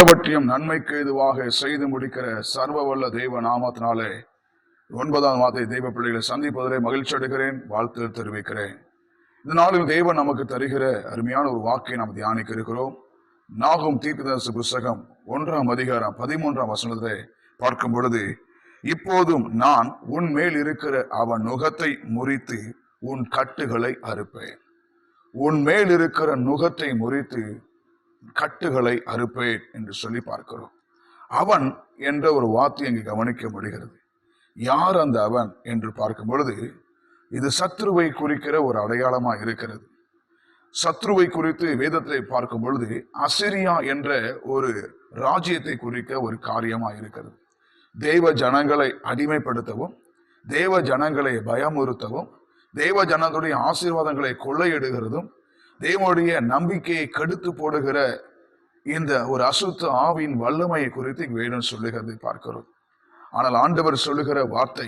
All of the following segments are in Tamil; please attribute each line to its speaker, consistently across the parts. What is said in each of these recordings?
Speaker 1: எல்லாவற்றையும் நன்மைக்கு ஏதுவாக செய்து முடிக்கிற சர்வ வல்ல தெய்வ நாமத்தினாலே 9ஆம் மாதத்தை தெய்வ பிள்ளைகளை சந்திப்பதிலே மகிழ்ச்சி அடைகிறேன், வாழ்த்து தெரிவிக்கிறேன். இந்த நாளில் தேவன் நமக்கு தருகிற அருமையான ஒரு வாக்கை நாம் தியானிக்க இருக்கிறோம். நாகும் தீர்க்கதரிசி புஸ்தகம் 1ஆம் அதிகாரம் 13ஆம் வசனத்திலே பார்க்கும் பொழுது, இப்போதும் நான் உன் மேல் இருக்கிற அவன் நுகத்தை முறித்து உன் கட்டுகளை அறுப்பேன். உன் மேல் இருக்கிற நுகத்தை முறித்து கட்டுகளை அறுப்பேன் என்று சொல்லி பார்க்கிறோம். அவன் என்ற ஒரு வார்த்தை இங்கு கவனிக்க முடிகிறது. யார் அந்த அவன் என்று பார்க்கும் பொழுது, இது சத்ருவை குறிக்கிற ஒரு அடையாளமா இருக்கிறது. சத்ருவை குறித்து வேதத்தை பார்க்கும் பொழுது அசிரியா என்ற ஒரு ராஜ்யத்தை குறிக்க ஒரு காரியமா இருக்கிறது. தேவ ஜனங்களை அடிமைப்படுத்தவும், தேவ ஜனங்களை பயமுறுத்தவும், தேவ ஜனங்களுடைய ஆசீர்வாதங்களை கொள்ளையிடுகிறதும், தேவனுடைய நம்பிக்கையை கெடுத்து போடுகிற இந்த ஒரு அசுத்த ஆவியின் வல்லமையை குறித்து வேதம் சொல்லுகிறதை பார்க்கிறோம். ஆனால் ஆண்டவர் சொல்லுகிற வார்த்தை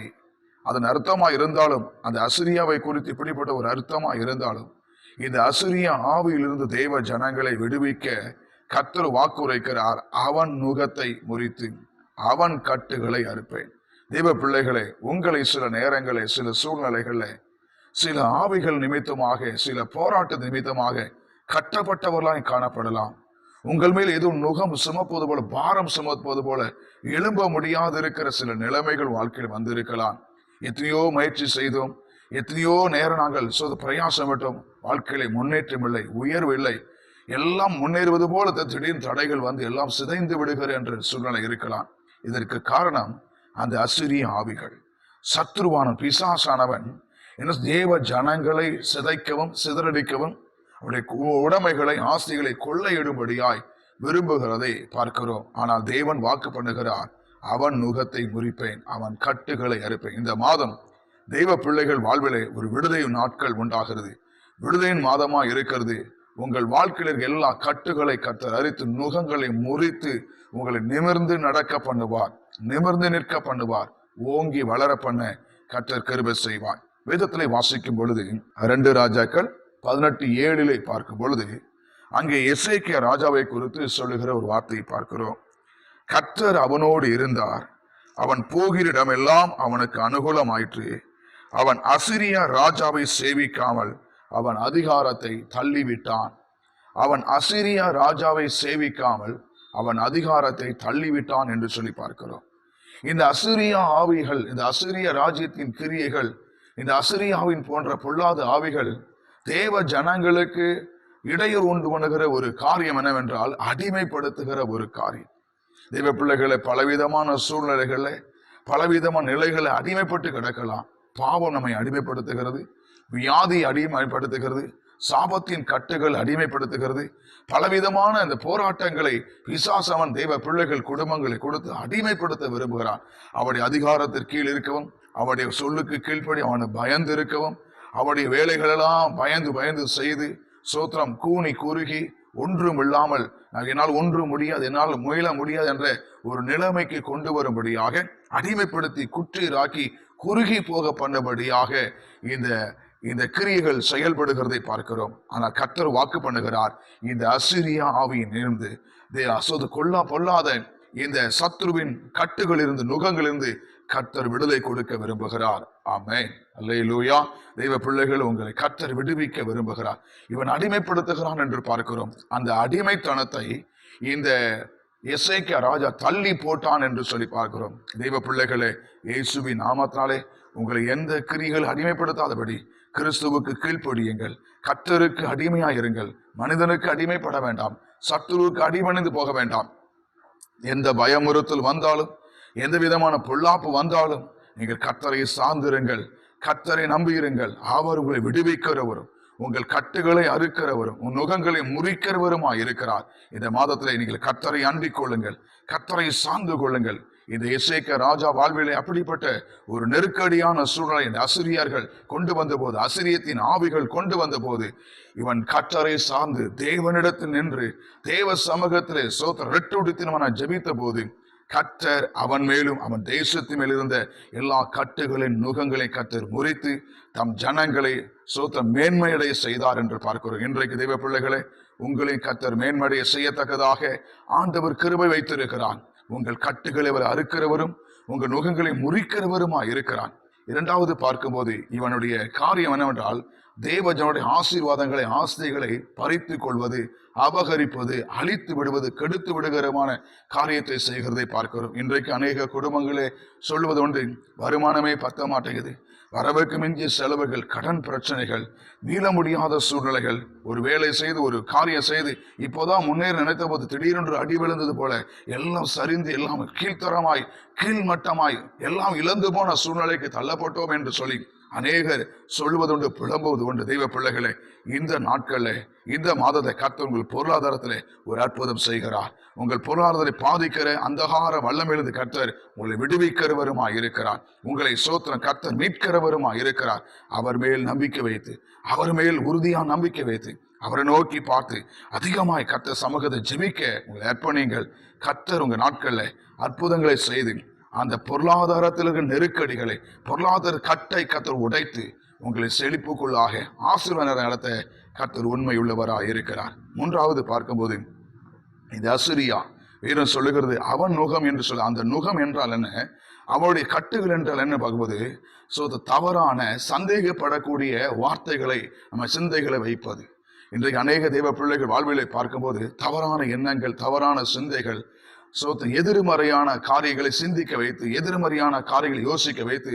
Speaker 1: அதன் அர்த்தமா இருந்தாலும், அந்த அசிரியாவை குறித்து இப்படிப்பட்ட ஒரு அர்த்தமா இருந்தாலும், இந்த அசிரியா ஆவியிலிருந்து தேவ ஜனங்களை விடுவிக்க கர்த்தர் வாக்குரைக்கிறார். அவன் நுகத்தை முறித்து அவன் கட்டுகளை அறுப்பேன். தேவ பிள்ளைகளை, உங்களை சில நேரங்களை, சில சூழ்நிலைகளில், சில ஆவிகள் நிமித்தமாக, சில போராட்ட நிமித்தமாக கட்டப்பட்டவர்களாய் காணப்படலாம். உங்கள் மேல் எதுவும் நுகம் சுமப்பது போல, பாரம் சுமப்பது போல எழும்ப முடியாது இருக்கிற சில நிலைமைகள் வாழ்க்கையில் வந்திருக்கலாம். எத்தனையோ முயற்சி செய்தோம், எத்தனையோ நேரம் நாங்கள் பிரயாசப்பட்டோம், வாழ்க்கையில முன்னேற்றம் இல்லை, உயர்வு இல்லை, எல்லாம் முன்னேறுவது போல திடீர்னு தடைகள் வந்து எல்லாம் சிதைந்து விடுகிற என்ற சூழ்நிலை இருக்கலாம். இதற்கு காரணம் அந்த அசிரிய ஆவிகள். சத்ருவான பிசாசானவன் தேவ ஜனங்களை சிதைக்கவும் சிதறடிக்கவும், அவருடைய உடைமைகளை ஆசைகளை கொள்ளையிடும்படியாய் விரும்புகிறதை பார்க்கிறோம். ஆனால் தேவன் வாக்கு பண்ணுகிறார், அவன் நுகத்தை முறிப்பேன், அவன் கட்டுகளை அறுப்பேன். இந்த மாதம் தெய்வ பிள்ளைகள் வாழ்விலே ஒரு விடுதலை நாட்கள் உண்டாகிறது, விடுதலையின் மாதமா இருக்கிறது. உங்கள் வாழ்க்கையில் எல்லா கட்டுகளை கர்த்தர் அரித்து நுகங்களை முறித்து உங்களை நிமிர்ந்து நடக்க பண்ணுவார், நிமிர்ந்து நிற்க பண்ணுவார், ஓங்கி வளர பண்ண கர்த்தர் கிருபை செய்வார். வேதத்திலே வாசிக்கும் பொழுது 2 ராஜாக்கள் 18:7 பார்க்கும் பொழுது அங்கே எசேக்கியா ராஜாவை குறித்து சொல்லுகிற ஒரு வார்த்தையை பார்க்கிறோம். கர்த்தர் அவனோடு இருந்தார், அவன் போகிற இடமெல்லாம் அவனுக்கு அனுகூலமாயிற்று. அவன் அசிரியா ராஜாவை சேவிக்காமல் அவன் அதிகாரத்தை தள்ளிவிட்டான். அவன் அசிரியா ராஜாவை சேவிக்காமல் அவன் அதிகாரத்தை தள்ளிவிட்டான் என்று சொல்லி பார்க்கிறோம். இந்த அசிரியா ஆவிகள், இந்த அசிரிய ராஜ்யத்தின் கிரியைகள், இந்த அசிரியாவின் போன்ற பொல்லாத ஆவிகள் தேவ ஜனங்களுக்கு இடையூறு உண்டு பண்ணுகிற ஒரு காரியம் என்னவென்றால், அடிமைப்படுத்துகிற ஒரு காரியம். தெய்வ பிள்ளைகளை பலவிதமான சூழ்நிலைகளை, பலவிதமான நிலைகளை அடிமைப்பட்டு கிடக்கலாம். பாவம் நம்மை அடிமைப்படுத்துகிறது, வியாதி அடிமைப்படுத்துகிறது, சாபத்தின் கட்டுகள் அடிமைப்படுத்துகிறது. பலவிதமான இந்த போராட்டங்களை பிசாசவன் தேவ பிள்ளைகள் குடும்பங்களை கொடுத்து அடிமைப்படுத்த விரும்புகிறான். அவருடைய அதிகாரத்திற்கு கீழ் இருக்கவும், அவருடைய சொல்லுக்கு கீழ்ப்படி அவனை பயந்து இருக்கவும், அவருடைய வேலைகளெல்லாம் பயந்து பயந்து செய்து சோத்திரம் கூனி குறுகி ஒன்றும் இல்லாமல், என்னால் ஒன்றும் முடியாது, என்னால் முயல முடியாது என்ற ஒரு நிலைமைக்கு கொண்டு வரும்படியாக அடிமைப்படுத்தி குற்றீராக்கி குறுகி போக பண்ணபடியாக இந்த கிரியைகள் செயல்படுகிறதை பார்க்கிறோம். ஆனால் கர்த்தர் வாக்கு பண்ணுகிறார், இந்த அசிரியா ஆவியின் இருந்து பொல்லாத இந்த சத்ருவின் கட்டுகள் இருந்து, நுகங்கள் இருந்து கர்த்தர் விடுதலை கொடுக்க விரும்புகிறார். ஆமென், அல்லேலூயா. தெய்வ பிள்ளைகள், உங்களை கர்த்தர் விடுவிக்க விரும்புகிறார். இவன் அடிமைப்படுத்துகிறான் என்று பார்க்கிறோம். அந்த அடிமைத்தனத்தை இந்த எசேக்கியா ராஜா தள்ளி போட்டான் என்று சொல்லி பார்க்கிறோம். தெய்வ பிள்ளைகளே, இயேசுவின் நாமத்தினாலே உங்களை எந்த கிரியைகள் அடிமைப்படுத்தாதபடி கிறிஸ்துவுக்கு கீழ்ப்படியுங்கள். கர்த்தருக்கு அடிமையாயிருங்கள். மனிதனுக்கு அடிமைப்பட வேண்டாம், சத்துருவுக்கு அடிபணிந்து போக வேண்டாம். எந்த பயமுறுத்தல் வந்தாலும், எந்த விதமான பொல்லாப்பு வந்தாலும் நீங்கள் கர்த்தரை சார்ந்திருங்கள், கர்த்தரை நம்பியிருங்கள். அவர் உங்களை விடுவிக்கிறவரும், உங்கள் கட்டுகளை அறுக்கிறவரும், உன் நுகங்களை முறிக்கிறவருமாய் இருக்கிறார். இந்த மாதத்திலே நீங்கள் கர்த்தரை அண்டிக் கொள்ளுங்கள், கர்த்தரை சார்ந்து கொள்ளுங்கள். இந்த எசேக்கியா ராஜா வாழ்விலே அப்படிப்பட்ட ஒரு நெருக்கடியான சூழ்நிலை இந்த அசிரியர்கள் கொண்டு வந்த போது, அசிரியத்தின் ஆவிகள் கொண்டு வந்த போது, இவன் கர்த்தரை சார்ந்து தேவனிடத்தில் நின்று தேவ சமூகத்திலே ரெட்டுடுத்தினவன ஜெபித்த போது கர்த்தர் அவன் மேலும் அவன் தேசத்தின் மேல் இருந்த எல்லா கட்டுகளின் நுகங்களை கர்த்தர் முறித்து தம் ஜனங்களை மேன்மையடைய செய்தார் என்று பார்க்கிறோம். இன்றைக்கு தெய்வ பிள்ளைகளே, உங்களின் கர்த்தர் மேன்மடைய செய்யத்தக்கதாக ஆண்டவர் கிருபை வைத்திருக்கிறான். உங்கள் கட்டுகளை அவர் அறுக்கிறவரும் உங்கள் நுகங்களை முறிக்கிறவருமா இருக்கிறான். இரண்டாவது பார்க்கும்போது இவனுடைய காரியம் என்னவென்றால், தேவஜனுடைய ஆசீர்வாதங்களை ஆசைகளை பறித்து கொள்வது, அபகரிப்பது, அழித்து விடுவது, கெடுத்து விடுகிறமான காரியத்தை செய்கிறதை பார்க்கிறோம். இன்றைக்கு அநேக குடும்பங்களே சொல்வது ஒன்று, வருமானமே பத்த மாட்டேங்குது, வரவுக்கு மிஞ்சிய செலவுகள், கடன் பிரச்சனைகள், மீள முடியாத சூழ்நிலைகள், ஒரு வேலை செய்து ஒரு காரியம் செய்து இப்போதான் முன்னேற நினைத்த போது திடீரென்று அடி விழுந்தது போல எல்லாம் சரிந்து எல்லாம் கீழ்த்தரமாய் கீழ்மட்டமாய் எல்லாம் இழந்து போன சூழ்நிலைக்கு தள்ளப்பட்டோம் என்று சொல்லி அநேகர் சொல்வதுண்டு, புலம்புவது உண்டு. தெய்வ பிள்ளைகளே, இந்த நாட்கள்ல இந்த மாதத்தை கர்த்தர் உங்கள் பொருளாதாரத்திலே ஒரு அற்புதம் செய்கிறார். உங்கள் பொருளாதாரத்தை பாதிக்கிற அந்தகார வல்லமிருந்து கர்த்தர் உங்களை விடுவிக்கிறவருமாய் இருக்கிறார். உங்களை சோத்திரம் கர்த்தர் மீட்கிறவருமாய் இருக்கிறார். அவர் மேல் நம்பிக்கை வைத்து, அவர் மேல் உறுதியான நம்பிக்கை வைத்து, அவரை நோக்கி பார்த்து அதிகமாய் கர்த்தர் சமூகத்தை ஜெபிக்க உங்களை அர்ப்பணிங்கள். கர்த்தர் உங்க நாட்கள்ல அற்புதங்களை செய்து அந்த பொருளாதாரத்தில் இருக்கிற நெருக்கடிகளை, பொருளாதார கட்டை கர்த்தர் உடைத்து உங்களை செழிப்புக்குள்ளாக ஆசீர்வாத நடத்த கர்த்தர் உண்மை உள்ளவராக இருக்கிறார். மூன்றாவது பார்க்கும்போது இந்த அசிரியா வீரன் சொல்லுகிறது அவன் நுகம் என்று சொல்ல. அந்த நுகம் என்றால் என்ன, அவனுடைய கட்டுகள் என்றால் என்ன பார்க்கும்போது, தவறான சந்தேகப்படக்கூடிய வார்த்தைகளை நம்ம சிந்தைகளை வைப்பது. இன்றைக்கு அநேக தெய்வ பிள்ளைகள் வாழ்விலை பார்க்கும்போது தவறான எண்ணங்கள், தவறான சிந்தைகள், எதிர்மறையான காரியங்களை சிந்திக்க வைத்து, எதிர்மறையான காரியங்களை யோசிக்க வைத்து,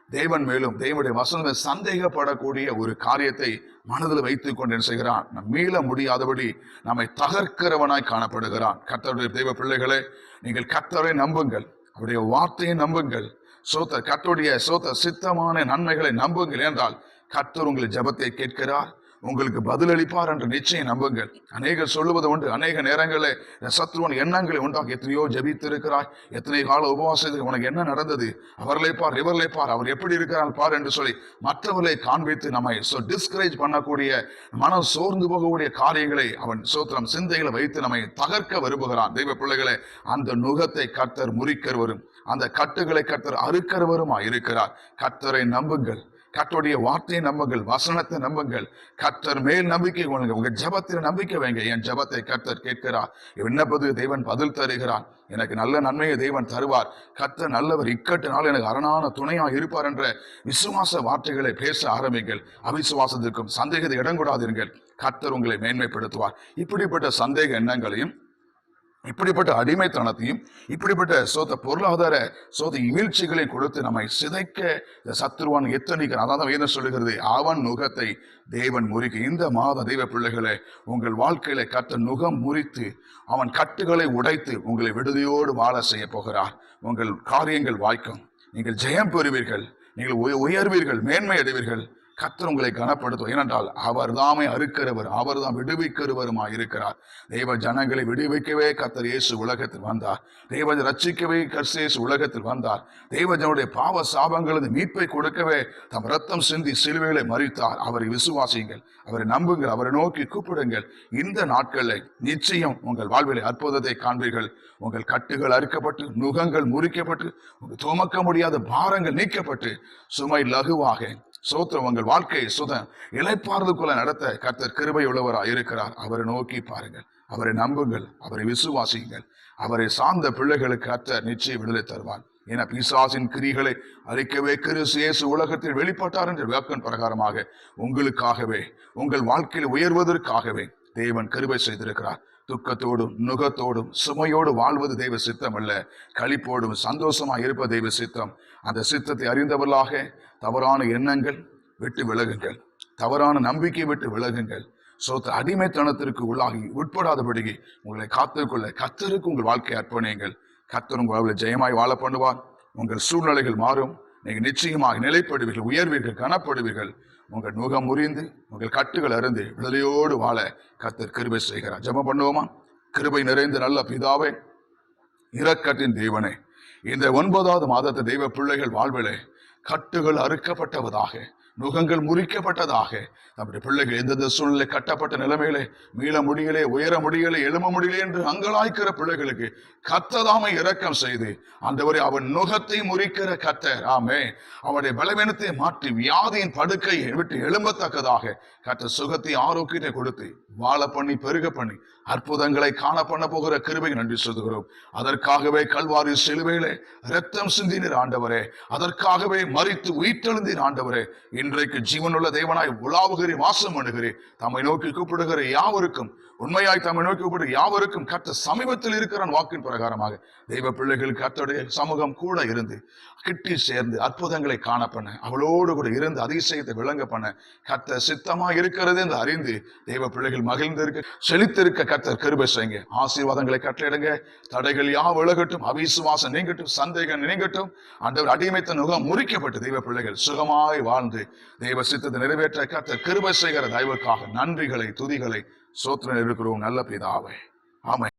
Speaker 1: தேவன் மேலும் தேவனுடைய வசனத்தை சந்தேகப்படக்கூடிய ஒரு காரியத்தை மனதில் வைத்துக் கொண்டு என்ன செய்கிறான், மீள முடியாதபடி நம்மை தகர்க்கிறவனாய் காணப்படுகிறான். கர்த்தருடைய தெய்வ பிள்ளைகளே, நீங்கள் கர்த்தரை நம்புங்கள், அவருடைய வார்த்தையை நம்புங்கள், கர்த்தருடைய சித்தமான நன்மைகளை நம்புங்கள். என்றால் கர்த்தர் உங்கள் ஜெபத்தை கேட்கிறார், உங்களுக்கு பதிலளிப்பார் என்று நிச்சயம் நம்புங்கள். அநேகர் சொல்லுவது உண்டு, அநேக நேரங்களில் சத்ருவன் எண்ணங்களை உண்டாக்கி எத்தனையோ ஜெபித்திருக்கிறாய், எத்தனை கால உபவாசத்துக்கு உனக்கு என்ன நடந்தது, அவர்களை பார், இவர்களை பார், அவர் எப்படி இருக்கிறார் பார் என்று சொல்லி மற்றவர்களை காண்பித்து நம்மை டிஸ்கரேஜ் பண்ணக்கூடிய, மனம் சோர்ந்து போகக்கூடிய காரியங்களை அவன் சிந்தைகளை வைத்து நம்மை தகர்க்க விரும்புகிறான். தெய்வ பிள்ளைகளை, அந்த நுகத்தை கர்த்தர் முறிக்கிறவரும் அந்த கட்டுகளை கர்த்தர் அறுக்கிறவருமா இருக்கிறார். கர்த்தரை நம்புங்கள், கர்த்தருடைய வார்த்தையை நம்புங்கள், வசனத்தை நம்புங்கள், கர்த்தர் மேல் நம்பிக்கை கொள்ளுங்கள், உங்க ஜெபத்தில் நம்பிக்கை வைங்க. என் ஜெபத்தை கர்த்தர் கேட்கிறார், விண்ணப்பது தேவன் பதில் தருகிறார், எனக்கு நல்ல நன்மையை தேவன் தருவார், கர்த்தர் நல்லவர், இக்கட்டு நாள் எனக்கு அரணான துணையா இருப்பார் என்ற விசுவாச வார்த்தைகளை பேச ஆரம்பிங்கள். அவிசுவாசத்திற்கும் சந்தேகத்தை இடம் கொடாதீர்கள், கர்த்தர் உங்களை மேன்மைப்படுத்துவார். இப்படிப்பட்ட சந்தேக எண்ணங்களையும், இப்படிப்பட்ட அடிமைத்தனத்தையும், இப்படிப்பட்ட பொருளாதார வீழ்ச்சிகளை கொடுத்து நம்மை சிதைக்க சத்துருவான் எத்தனைக்கிறான். அதான் என்ன சொல்லுகிறது, அவன் நுகத்தை தேவன் முறிக்க. இந்த மாத தெய்வ பிள்ளைகளை, உங்கள் வாழ்க்கையில கர்த்தர் நுகம் முறித்து அவன் கட்டுகளை உடைத்து உங்களை விடுதியோடு வாழ செய்ய போகிறார். உங்கள் காரியங்கள் வாய்க்கும், நீங்கள் ஜெயம் பெறுவீர்கள், நீங்கள் உயர்வீர்கள், மேன்மை அடைவீர்கள். கர்த்தர் உங்களை கனப்படுத்தும். ஏனென்றால் அவர் தாமே அறுக்கிறவர், அவர் தான் விடுவிக்கிறவருமா இருக்கிறார். தேவ ஜனங்களை விடுவிக்கவே கர்த்தர் இயேசு உலகத்தில் வந்தார். தேவ ரட்சிக்கவே கர்த்தர் இயேசு உலகத்தில் வந்தார். தேவ ஜனனுடைய பாவ சாபங்களது மீட்பை கொடுக்கவே தம் ரத்தம் சிந்தி சிலுவைகளை மரித்தார். அவரை விசுவாசியுங்கள், அவரை நம்புங்கள், அவரை நோக்கி கூப்பிடுங்கள். இந்த நாட்களில் நிச்சயம் உங்கள் வாழ்வில் அற்புதத்தை காண்பீர்கள். உங்கள் கட்டுகள் அறுக்கப்பட்டு, நுகங்கள் முறிக்கப்பட்டு, உங்கள் துமக்க முடியாத பாரங்கள் நீக்கப்பட்டு, சுமை லகுவாக உங்கள் வாழ்க்கையை இளைப்பாறுதலுக்குள்ள நடத்த கர்த்தர் கிருபை உள்ளவராக இருக்கிறார். அவரை நோக்கி பாருங்கள், அவரை நம்புங்கள், அவரை விசுவாசியுங்கள். அவரை சார்ந்த பிள்ளைகளுக்கு கர்த்தர் நிச்சயம் விடுதலை தருவார். என பிசாசின் கிரிகளை அழிக்கவே கிறிஸ்து இயேசு உலகத்தில் வெளிப்பட்டார் என்ற வாக்கின் பிரகாரமாக உங்களுக்காகவே, உங்கள் வாழ்க்கையில் உயர்வதற்காகவே தேவன் கிருபை செய்திருக்கிறார். துக்கத்தோடும் நுகத்தோடும் சுமையோடு வாழ்வது தெய்வ சித்தம் அல்ல, களிப்போடும் சந்தோஷமா இருப்ப தெய்வ சித்தம். அந்த சித்தத்தை அறிந்தவர்களாக தவறான எண்ணங்கள் விட்டு விலகுங்கள், தவறான நம்பிக்கை விட்டு விலகுங்கள். அடிமைத்தனத்திற்கு உள்ளாகி உட்படாதபடி உங்களை காத்துக்கொள்ள கர்த்தருக்கு உங்கள் வாழ்க்கையை அர்ப்பணியுங்கள். கர்த்தர் உங்கள் வாழ்வில் ஜெயமாய் வாழ பண்ணுவார். உங்கள் சூழ்நிலைகள் மாறும், நீங்கள் நிச்சயமாக நிலைப்படுவீர்கள், உயர்வீர்கள், கனப்படுவீர்கள். உங்கள் நுகம் முறிந்து உங்கள் கட்டுகள் அருந்து விடுதலையோடு வாழ கர்த்தர் கிருபை செய்கிறார். ஜெபம் பண்ணுவோமா? கிருபை நிறைந்த நல்ல பிதாவே, இரக்கத்தின் தேவனே, இந்த 9வது மாதத்து தெய்வ பிள்ளைகள் வாழ்விலே கட்டுகள் அறுக்கப்பட்டவதாக, நுகங்கள் முறிக்கப்பட்டதாக. நம்முடைய பிள்ளைகள் எந்தெந்த சூழ்நிலை கட்டப்பட்ட நிலைமையிலே மீள முடியலே, உயர முடியலே, எழும முடியலே என்று அங்கலாய்க்கிற பிள்ளைகளுக்கு கர்த்ததாமை இரக்கம் செய்து, ஆண்டவரே அவன் நுகத்தை முறிக்கிற கர்த்தர், ஆமே, அவனுடைய பலவீனத்தை மாற்றி வியாதியின் படுக்கையை விட்டு எழும்பத்தக்கதாக கர்த்தர் சுகத்தை ஆரோக்கியத்தை கொடுத்து வாழ பண்ணி பெருக பண்ணி அற்புதங்களை காண பண்ண போகிற கிருபை நன்றி சொல்லுகிறோம். அதற்காகவே கல்வாரி சிலுவையிலே இரத்தம் சிந்தினீர் ஆண்டவரே, அதற்காகவே மரித்து உயிர்த்தெழுந்தீர் ஆண்டவரே. இன்றைக்கு ஜீவனுள்ள தேவனாய் உலாவுகிறீர், வாசம் பண்ணுகிறீர். தம்மை நோக்கி கூப்பிடுகிற யாவருக்கும், உண்மையாய் தம்மை நோக்கி கூப்பிடுகிற யாவருக்கும் கர்த்தர் சமீபத்தில் இருக்கிற வாக்கின் பிரகாரமாக தெய்வ பிள்ளைகள் கர்த்தருடைய சமூகம் கூட இருந்து கிட்டி சேர்ந்து அற்புதங்களை காண பண்ண, அவளோடு கூட இருந்து அதிசயத்தை விளங்க பண்ண கர்த்தர் சித்தமாக இருக்கிறது என்று அறிந்து தெய்வ பிள்ளைகள் மகிழ்ந்திருக்க செழித்திருக்க கர்த்தர் கிருபை செய்யுங்க. ஆசீர்வாதங்களை கட்டளையிடுங்க. தடைகள் யாவும் விலகட்டும், அவிசுவாசம் நீங்கட்டும், சந்தேகம் நீங்கட்டும். ஆண்டவர் அடிமைத்த நுகம் முறிக்கப்பட்டு தெய்வ பிள்ளைகள் சுகமாய் வாழ்ந்து தெய்வ சித்தத்தை நிறைவேற்ற கர்த்தர் கிருபை செய்கிற தயவுக்காக நன்றிகளை துதிகளை சோத்திரம் இருக்கிறோம் நல்ல பிதாவே. ஆமென்.